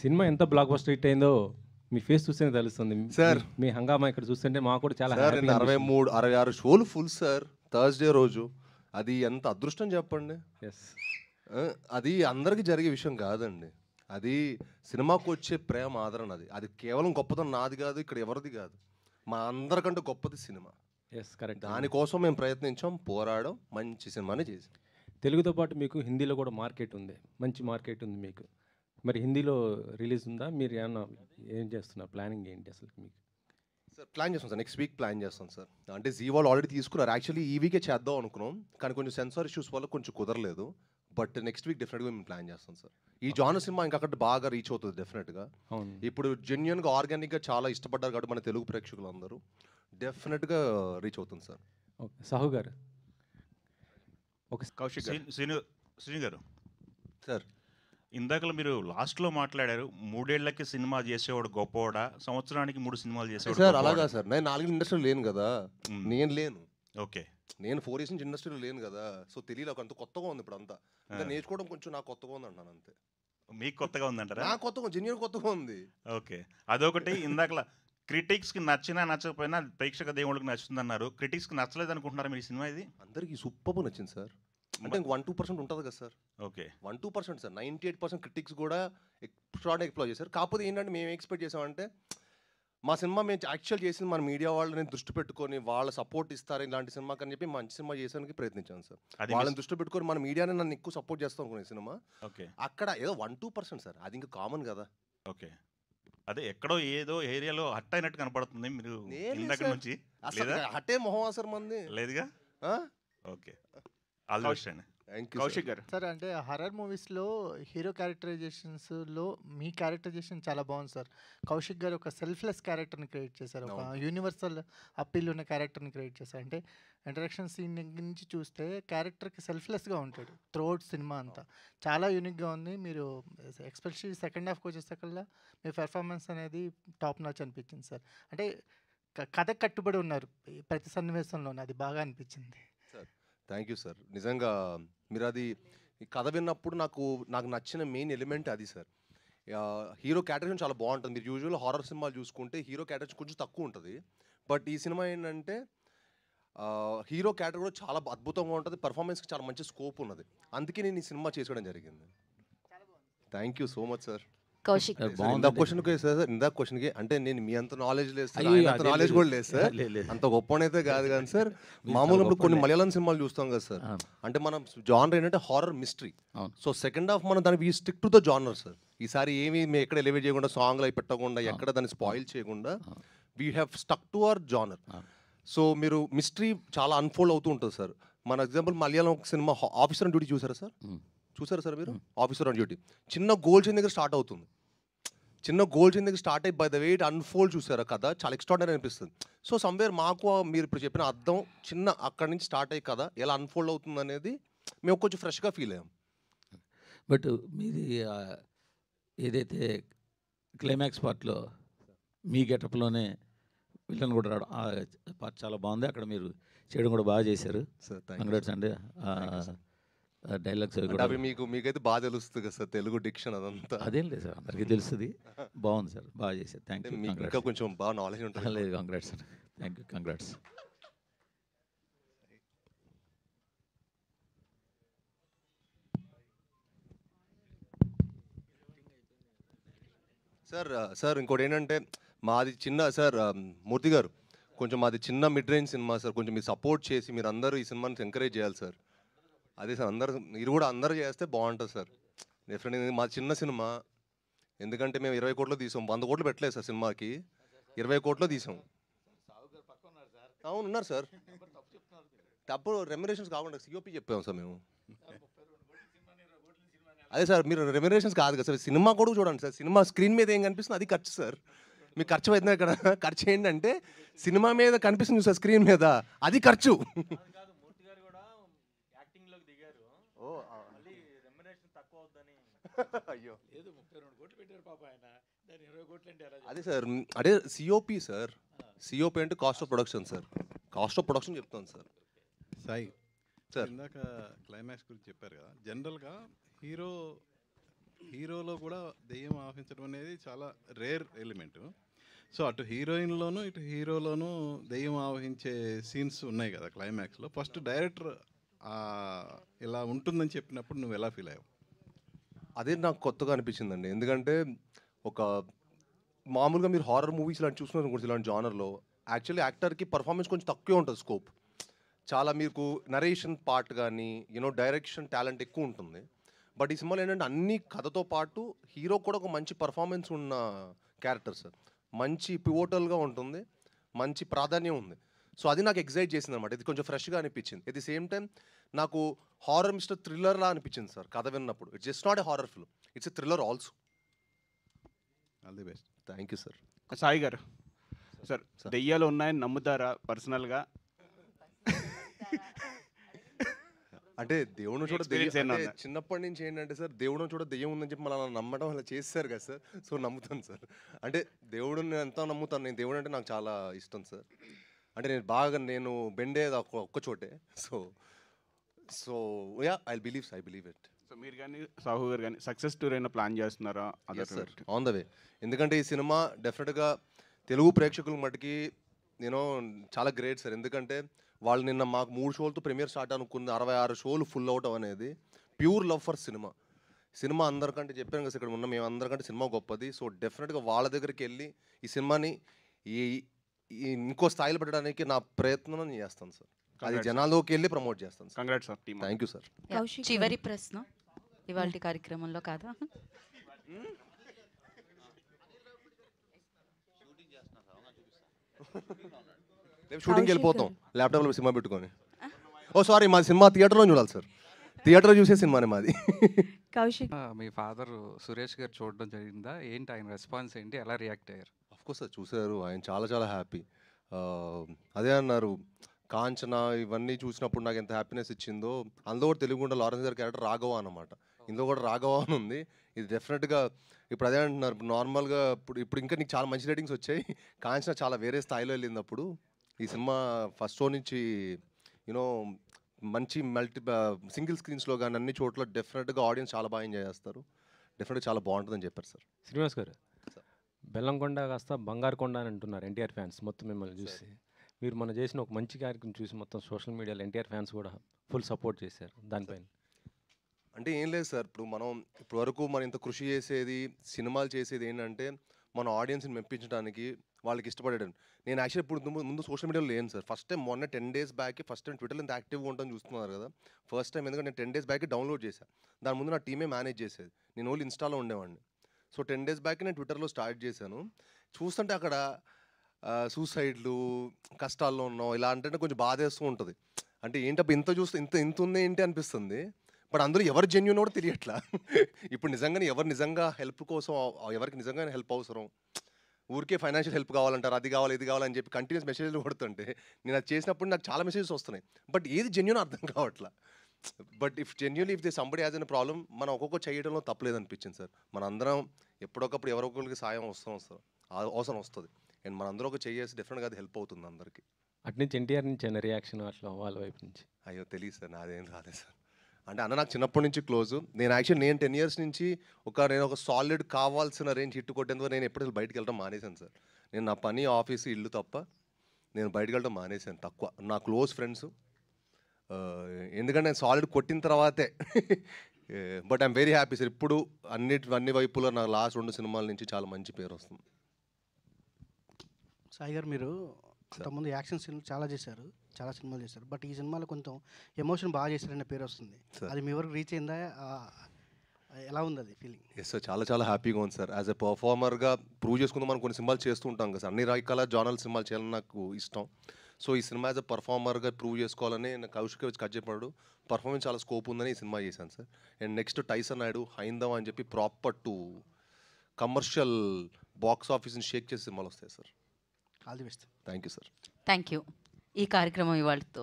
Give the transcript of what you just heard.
Cinema ఎంత block buster hit అయిందో మీ face చూస్తేనే తెలుస్తుంది సార్. మీ హంగామా ఇక్కడ చూస్తుంటే మాకు కూడా చాలా సార్ హ్యాపీగా నేను 63-66 షోలు ఫుల్ సార్ థర్స్డే రోజు. అది ఎంత అదృష్టం చెప్పండి. ఎస్ అది అందరికీ జరిగే విషయం కాదండి. అది సినిమాకు వచ్చే ప్రేమ ఆదరణ. అది కేవలం గొప్పతనం నాది కాదు, ఇక్కడ ఎవరిది కాదు, మా అందరికంటే గొప్పది సినిమా. Yes correct. దానికోసం మేము ప్రయత్నించాం, పోరాడాం, మంచి సినిమాని చేసాం. తెలుగుతో పాటు మీకు హిందీలో కూడా మార్కెట్ ఉంది, మంచి మార్కెట్ ఉంది మీకు. మరి హిందీలో రిలీజ్ ఉందా? మీరు ఏమన్నా ఏం చేస్తున్నారు? ప్లానింగ్ ఏంటి అసలు మీకు? సార్ ప్లాన్ చేస్తాం సార్, నెక్స్ట్ వీక్ ప్లాన్ చేస్తాం సార్. అంటే జీ వాళ్ళు ఆల్రెడీ తీసుకున్నారు. యాక్చువల్లీ ఈ వీకే చేద్దాం అనుకున్నాం, కానీ కొంచెం సెన్సార్ ఇష్యూస్ వల్ల కొంచెం కుదరలేదు. బట్ నెక్స్ట్ వీక్ డెఫినెట్గా మేము ప్లాన్ చేస్తాం సార్. ఈ జానర్ సినిమా ఇంకా అక్కడ బాగా రీచ్ అవుతుంది డెఫినెట్గా. అవును. ఇప్పుడు జెన్యున్గా ఆర్గానిక్గా చాలా ఇష్టపడ్డారు కాబట్టి మన తెలుగు ప్రేక్షకులు అందరూ డెఫినెట్గా రీచ్ అవుతుంది సార్. ఓకే సాహు గారు. కౌశిక్ శ్రీను గారు సార్ ఇందాకలో మీరు లాస్ట్లో మాట్లాడారు, 3 ఏళ్లకి సినిమా చేసేవాడు గొప్పవాడా, సంవత్సరానికి 3 సినిమాలు చేసేవాడు సార్ గొప్పవాడా? అలాగా సార్, నేను 4 ఇండస్ట్రీలో లేను కదా. నేను లేను, ఓకే. నేను 4 ఇయర్స్ నుంచి ఇండస్ట్రీలో లేను కదా. సో తెలియదు, అంత కొత్తగా ఉంది ఇప్పుడు అంతా. ఇంకా నేర్చుకోవడం కొంచెం నాకు కొత్తగా ఉంది అంటాను అంతే. మీకు కొత్తగా ఉందంటారా? నాకు కొత్తగా, జెన్యున్ కొత్తగా ఉంది. ఓకే, అదొకటి. ఇందాకలా క్రిటిక్స్కి నచ్చినా నచ్చకపోయినా ప్రేక్షక దేవుళ్ళకి నచ్చుతుందన్నారు. క్రిటిక్స్కి నచ్చలేదు అనుకుంటున్నారా మీరు ఈ సినిమా? ఇది అందరికీ సూపర్ నచ్చింది సార్. అంటే 1-2% ఉంటుంది కదా సార్. Okay, 1-2% sir. 98% క్రిటిక్స్ కూడా ఎక్స్ట్రాడినరీ ఎక్స్ప్లోర్ చేశారు. కాకపోతే ఏంటంటే మేము ఎక్స్పెక్ట్ చేసామంటే మా సినిమా మేము యాక్చువల్ చేసింది మన మీడియా వాళ్ళని దృష్టి పెట్టుకొని వాళ్ళ సపోర్ట్ ఇస్తారు ఇలాంటి సినిమాకి అని చెప్పి మంచి సినిమా చేసానికి ప్రయత్నించాను సార్. వాళ్ళని దృష్టి పెట్టుకొని మన మీడియాని నన్ను ఎక్కువ సపోర్ట్ చేస్తాం అనుకునే సినిమా. ఓకే, అక్కడ ఏదో 1-2% సార్, అది ఇంకా కామన్ కదా. ఓకే. అదే ఎక్కడో ఏదో ఏరియాలో హట్ అయినట్టు కనపడుతుంది మీరు ఇందాక నుంచి. అసలు హట్టే మొహం సార్ మంది లేదుగా. ఓకే, ఆల్ ది బెస్ట్ అండి. కౌశిక్ గారు. సార్ అంటే హర్రర్ మూవీస్లో హీరో క్యారెక్టరైజేషన్స్లో మీ క్యారెక్టరైజేషన్ చాలా బాగుంది సార్. కౌశిక్ గారు ఒక సెల్ఫ్లెస్ క్యారెక్టర్ని క్రియేట్ చేశారు, ఒక యూనివర్సల్ అప్పీల్ ఉన్న క్యారెక్టర్ని క్రియేట్ చేశారు. అంటే ఇంట్రడక్షన్ సీన్ దగ్గర నుంచి చూస్తే క్యారెక్టర్కి సెల్ఫ్లెస్గా ఉంటాడు త్రూఅవుట్ సినిమా అంతా. చాలా యూనిక్గా ఉంది. మీరు ఎస్పెషల్లీ సెకండ్ హాఫ్కి వచ్చేసరికల్లా మీ పెర్ఫార్మెన్స్ అనేది టాప్ నాచ్ అనిపించింది సార్. అంటే కథకు కట్టుబడి ఉన్నారు ప్రతి సన్నివేశంలోనే, అది బాగా అనిపించింది సార్. Thank you sir. నిజంగా మీరు అది కథ విన్నప్పుడు నాకు నచ్చిన మెయిన్ ఎలిమెంట్ అది సార్. హీరో క్యారెక్టర్ చాలా బాగుంటుంది. మీరు యూజువల్ హారర్ సినిమాలు చూసుకుంటే హీరో క్యారెక్టర్ కొంచెం తక్కువ ఉంటుంది. బట్ ఈ సినిమా ఏంటంటే హీరో క్యారెక్టర్ కూడా చాలా అద్భుతంగా ఉంటుంది, పర్ఫార్మెన్స్కి చాలా మంచి స్కోప్ ఉన్నది. అందుకే నేను ఈ సినిమా చేసుకోవడం జరిగింది. Thank you so much sir. Kaushik ఇందాక క్వశ్చన్కి అంటే నేను మీ అంత నాలెడ్జ్ లేదు సార్, అంత నాలెడ్జ్ కూడా లేదు సార్, అంత గొప్పనైతే కాదు కానీ సార్. మామూలు కొన్ని మలయాళం సినిమాలు చూస్తాం కదా సార్, అంటే మనం జానర్ ఏంటంటే horror mystery. So second half మనం దాన్ని we stick to the genre sir. ఈసారి ఏమి మేము ఎక్కడ ఎలివేట్ చేయకుండా, సాంగ్లు అవి పెట్టకుండా, ఎక్కడ దాన్ని స్పాయిల్ చేయకుండా we have stuck to our genre. So మీరు మిస్టరీ చాలా అన్ఫోల్డ్ అవుతూ ఉంటుంది సార్. మన example Malayalam cinema officer on duty చూసారా సార్? చూసారా సార్ మీరు? ఆఫీసర్ ఆన్ డ్యూటీ చిన్న గోల్ చైన్ దగ్గర స్టార్ట్ అవుతుంది. చిన్న గోల్ చైన్ దగ్గర స్టార్ట్ అయ్యి by the way it unfold చూసారా కథ, చాలా ఎక్స్ట్రాడినరీ అనిపిస్తుంది. సో సమ్వేర్ మాకు మీరు ఇప్పుడు చెప్పిన అర్థం చిన్న అక్కడి నుంచి స్టార్ట్ అయ్యి కథ ఎలా అన్ఫోల్డ్ అవుతుంది అనేది మేము కొంచెం ఫ్రెష్గా ఫీల్ అయ్యాం. బట్ మీది ఏదైతే క్లైమాక్స్ పార్ట్లో మీ గెటప్లోనే విలన్ కూడా రావడం, ఆ పార్ట్ చాలా బాగుంది. అక్కడ మీరు చేయడం కూడా బాగా చేశారు సార్. కంగ్రాట్స్ అండి. డైలాగ్స్ అవి మీకైతే బాగా తెలుస్తుంది కదా సార్, తెలుగు డిక్షన్ అదంతా. అదేం లేదు సార్, అందరికీ తెలుస్తుంది. బాగుంది సార్, బాగా చేశారు. Thank you. ఇంకా కొంచెం బాగా నాలెడ్జ్ ఉంటుంది. లేదు, congrats sir. Thank you, congrats. Sir ఇంకోటి ఏంటంటే మాది చిన్న సార్, మూర్తి గారు కొంచెం మాది చిన్న మిడ్ రేంజ్ సినిమా సార్. కొంచెం మీరు సపోర్ట్ చేసి మీరు అందరూ ఈ సినిమాని ఎంకరేజ్ చేయాలి సార్. అదే సార్, మీరు కూడా అందరూ చేస్తే బాగుంటుంది సార్. డెఫినెట్గా మా చిన్న సినిమా, ఎందుకంటే మేము 20 కోట్లు తీసాం, 100 కోట్లు పెట్టలేదు సార్ సినిమాకి, 20 కోట్లు తీసాం. అవును ఉన్నారు సార్, తప్పుడు రెమ్యునరేషన్స్ కాకుండా సిఓపి చెప్పాము సార్ మేము. అదే సార్, మీరు రెమ్యునరేషన్స్ కాదు కదా సార్, సినిమా కూడా చూడండి సార్. సినిమా స్క్రీన్ మీద ఏం కనిపిస్తుంది అది ఖర్చు సార్. మీకు ఖర్చు అవుతుంది ఇక్కడ. ఖర్చు ఏంటంటే సినిమా మీద కనిపిస్తుంది సార్, స్క్రీన్ మీద, అది ఖర్చు. అయ్యో అదే సార్, అదే సిఓపి సార్. సిఓపి అంటే cost of production sir. Cost of production చెప్తాను సార్. సాయి సార్ ఇందాక క్లైమాక్స్ గురించి చెప్పారు కదా, జనరల్గా హీరో హీరోలో కూడా దెయ్యం ఆవహించడం అనేది చాలా రేర్ ఎలిమెంట్. సో అటు హీరోయిన్లోను ఇటు హీరోలోను దెయ్యం ఆవహించే సీన్స్ ఉన్నాయి కదా క్లైమాక్స్లో. ఫస్ట్ డైరెక్టర్ ఇలా ఉంటుందని చెప్పినప్పుడు నువ్వు ఎలా ఫీల్ అయ్యావు? అదే నాకు కొత్తగా అనిపించిందండి. ఎందుకంటే ఒక మామూలుగా మీరు హారర్ మూవీస్ ఇలాంటి చూస్తున్నారు అనుకోండి, ఇలాంటి జానర్లో యాక్చువల్లీ యాక్టర్కి పర్ఫార్మెన్స్ కొంచెం తక్కువే ఉంటుంది స్కోప్. చాలా మీకు నరేషన్ పార్ట్ కానీ డైరెక్షన్ టాలెంట్ ఎక్కువ ఉంటుంది. బట్ ఈ సినిమాలో ఏంటంటే అన్ని కథతో పాటు హీరో కూడా ఒక మంచి పర్ఫార్మెన్స్ ఉన్న క్యారెక్టర్ సార్. మంచి పివోటల్గా ఉంటుంది, మంచి ప్రాధాన్యం ఉంది. సో అది నాకు ఎగ్జైట్ చేసింది అనమాట. ఇది కొంచెం ఫ్రెష్గా అనిపించింది. ఎట్ ది సేమ్ టైం నాకు హారర్ మిస్టర్ థ్రిల్లర్లా అనిపించింది సార్ కథ విన్నప్పుడు. It's just not a horror film, it's a thriller also. All the best. Thank you sir. Sai గారు, సార్ దెయ్యాలు ఉన్నాయని నమ్ముతారా పర్సనల్గా? అంటే దేవుడు చూడ Experience దెయ్యం ఏమన్నా అంటే ఉందా? చిన్నప్పటి నుంచి ఏంటంటే సార్ దేవుడు చూడ దెయ్యం ఉందని చెప్పి మనం అలా నమ్మడం అలా చేస్తారు కదా సార్. సో నమ్ముతాను సార్. అంటే దేవుడిని నేను ఎంతో నమ్ముతాను. నేను దేవుడు అంటే నాకు చాలా ఇష్టం సార్. అంటే నేను బెండేది ఒక్క చోటే. So so yeah I believe it. So మీరు కానీ సాహు గారు కానీ సక్సెస్ టూర్ అయినా ప్లాన్ చేస్తున్నారా? Sir on the way. ఎందుకంటే ఈ సినిమా డెఫినెట్గా తెలుగు ప్రేక్షకుల మటుకి చాలా గ్రేట్ సార్. ఎందుకంటే వాళ్ళు నిన్న మాకు 3 షోలతో ప్రీమియర్ స్టార్ట్ అనుకుంది, 66 షోలు ఫుల్ అవటం అనేది pure love for cinema. Cinema అందరికంటే చెప్పాను కదా ఇక్కడ ఉన్న మేము అందరికంటే సినిమా గొప్పది. సో డెఫినెట్గా వాళ్ళ దగ్గరికి వెళ్ళి ఈ సినిమాని ఈ ఇంకో స్థాయిలో పెట్టడానికి నా ప్రయత్నం నేను చేస్తాను సార్. అది జనాల్లోకి వెళ్ళి ప్రమోట్ చేస్తాను sir. Congrats sir team. Thank you sir. చివరి ప్రశ్న ఇవాళ కార్యక్రమంలో కాదా? షూటింగ్కి వెళ్ళిపోతాం ల్యాప్టాప్లో సినిమా పెట్టుకొని. ఓ సారీ, మాది సినిమా థియేటర్లో చూడాలి సార్. థియేటర్లో చూసే సినిమానే మాది. కౌశిక్, మీ ఫాదర్ సురేష్ గారు చూడడం జరిగిందా? ఏంటి ఆయన రెస్పాన్స్ ఏంటి? ఎలా రియాక్ట్ అయ్యారు? అఫ్కోర్స్ సార్ చూశారు. ఆయన చాలా చాలా హ్యాపీ. అదే అన్నారు, కాంచన ఇవన్నీ చూసినప్పుడు నాకు ఎంత హ్యాపీనెస్ ఇచ్చిందో. అందులో కూడా తెలుగుండ లారెన్స్ గారి క్యారెక్టర్ రాఘవ అన్నమాట. ఇందులో కూడా రాఘవ అని ఉంది. ఇది డెఫినెట్గా ఇప్పుడు అదే అంటున్నారు, నార్మల్గా ఇప్పుడు ఇంకా నీకు చాలా మంచి రేటింగ్స్ వచ్చాయి. కాంచన చాలా వేరే స్థాయిలో వెళ్ళింది. అప్పుడు ఈ సినిమా ఫస్ట్ షో నుంచి మంచి సింగిల్ స్క్రీన్స్లో కానీ అన్ని చోట్ల డెఫినెట్గా ఆడియన్స్ చాలా బాగా ఎంజాయ్ చేస్తారు. డెఫినెట్గా చాలా బాగుంటుందని చెప్పారు సార్. శ్రీనివాస్ గారు, బెల్లంకొండ కాస్త బంగారు కొండ అని అంటున్నారు ఎన్టీఆర్ ఫ్యాన్స్ మొత్తం మిమ్మల్ని చూసి. మీరు మనం చేసిన ఒక మంచి కార్యక్రమం చూసి మొత్తం సోషల్ మీడియాలో ఎన్టీఆర్ ఫ్యాన్స్ కూడా ఫుల్ సపోర్ట్ చేశారు దానిపైన. అంటే ఏం లేదు సార్, ఇప్పుడు వరకు మనం ఇంత కృషి చేసేది, సినిమాలు చేసేది ఏంటంటే మన ఆడియన్స్ని మెప్పించడానికి, వాళ్ళకి ఇష్టపడేయడం. నేను యాక్చువల్లీ ఇప్పుడు ముందు సోషల్ మీడియాలో లేను సార్. ఫస్ట్ టైం మొన్న 10 days బ్యాక్ ఫస్ట్ టైం ట్విట్టర్లో ఇంత యాక్టివ్గా ఉంటాను చూస్తున్నారు కదా. ఫస్ట్ టైం ఎందుకంటే నేను 10 days బ్యాక్ డౌన్లోడ్ చేశాను. దాని ముందు నా టీమే మేనేజ్ చేసేది, నేను ఓన్లీ ఇన్స్టాలో ఉండేవాడిని. సో 10 days బ్యాక్ నేను ట్విట్టర్లో స్టార్ట్ చేశాను. చూస్తుంటే అక్కడ సూసైడ్లు, కష్టాల్లో ఉన్నాం ఇలా అంటే కొంచెం బాధేస్తూ ఉంటుంది. అంటే ఏంటప్పుడు ఇంత చూస్తే ఇంత ఉంది ఏంటి అనిపిస్తుంది. బట్ అందరూ ఎవరు జెన్యూన్ కూడా తెలియట్లా. ఇప్పుడు నిజంగానే ఎవరు నిజంగా హెల్ప్ కోసం, ఎవరికి నిజంగానే హెల్ప్ అవసరం, ఊరికే ఫైనాన్షియల్ హెల్ప్ కావాలంటారు, అది కావాలి ఇది కావాలని చెప్పి కంటిన్యూస్ మెసేజ్లు కొడుతుంటే నేను అది చేసినప్పుడు నాకు చాలా మెసేజెస్ వస్తున్నాయి. బట్ ఏది జెన్యూన్ అర్థం కావట్లా. But if they somebody has an problem, మనం ఒక్కొక్క చేయడంలో తప్పలేదు అనిపించింది సార్. మన అందరం ఎప్పుడొకప్పుడు ఎవరొకరికి సాయం అవసరం వస్తుంది. అండ్ మనందరూ ఒక చేసి డెఫినెట్గా అది హెల్ప్ అవుతుంది అందరికీ. అటు నుంచి ఎన్టీఆర్ నుంచి అయిన రియాక్షన్ అట్లా వాళ్ళ వైపు నుంచి? అయ్యో తెలియదు సార్, నాదేం రాలేదు సార్. అంటే అన్న నాకు చిన్నప్పటి నుంచి క్లోజు. నేను 10 years నుంచి నేను ఒక సాలిడ్ కావాల్సిన రేంజ్ హిట్ కొట్టేందుకు నేను ఎప్పుడు బయటకు వెళ్ళడం మానేశాను సార్. నేను నా పని, ఆఫీసు, ఇల్లు తప్ప నేను బయటకు వెళ్ళడం మానేశాను. తక్కువ నా క్లోజ్ ఫ్రెండ్స్. ఎందుకంటే నేను సాలిడ్ కొట్టిన తర్వాతే. But I'm very happy sir. ఇప్పుడు అన్ని వైపులో నా లాస్ట్ 2 సినిమాల నుంచి చాలా మంచి పేరు వస్తుంది. సాయి గారు, మీరు అంతకుముందు యాక్షన్ సినిమాలు చాలా చేశారు, చాలా సినిమాలు చేశారు. బట్ ఈ సినిమాలో కొంచెం ఎమోషన్ బాగా చేశారనే పేరు వస్తుంది. అది మీ వరకు రీచ్ అయిందా? ఎలా ఉంది అది ఫీలింగ్? ఎస్ సార్, చాలా చాలా హ్యాపీగా ఉంది సార్. యాజ్ ఎ పర్ఫార్మర్గా ప్రూవ్ చేసుకుందాం మనం కొన్ని సినిమాలు చేస్తూ ఉంటాం కదా సార్. అన్ని రకాల జానల్ సినిమాలు చేయాలని నాకు ఇష్టం. సో ఈ సినిమా యాజ్ ఎ పర్ఫార్మర్గా ప్రూవ్ చేసుకోవాలని నేను కౌశిక్ వచ్చి కట్ చెప్పాడు. పర్ఫార్మెన్స్ చాలా స్కోప్ ఉందని ఈ సినిమా చేశాను sir. And next Tyson Naidu, హైందవ అని చెప్పి ప్రాపర్ టు కమర్షియల్ బాక్స్ ఆఫీస్ని షేక్ చేసే సినిమాలు వస్తాయి sir. All the best. Thank you sir. Thank you. ఈ కార్యక్రమం ఇవాళతో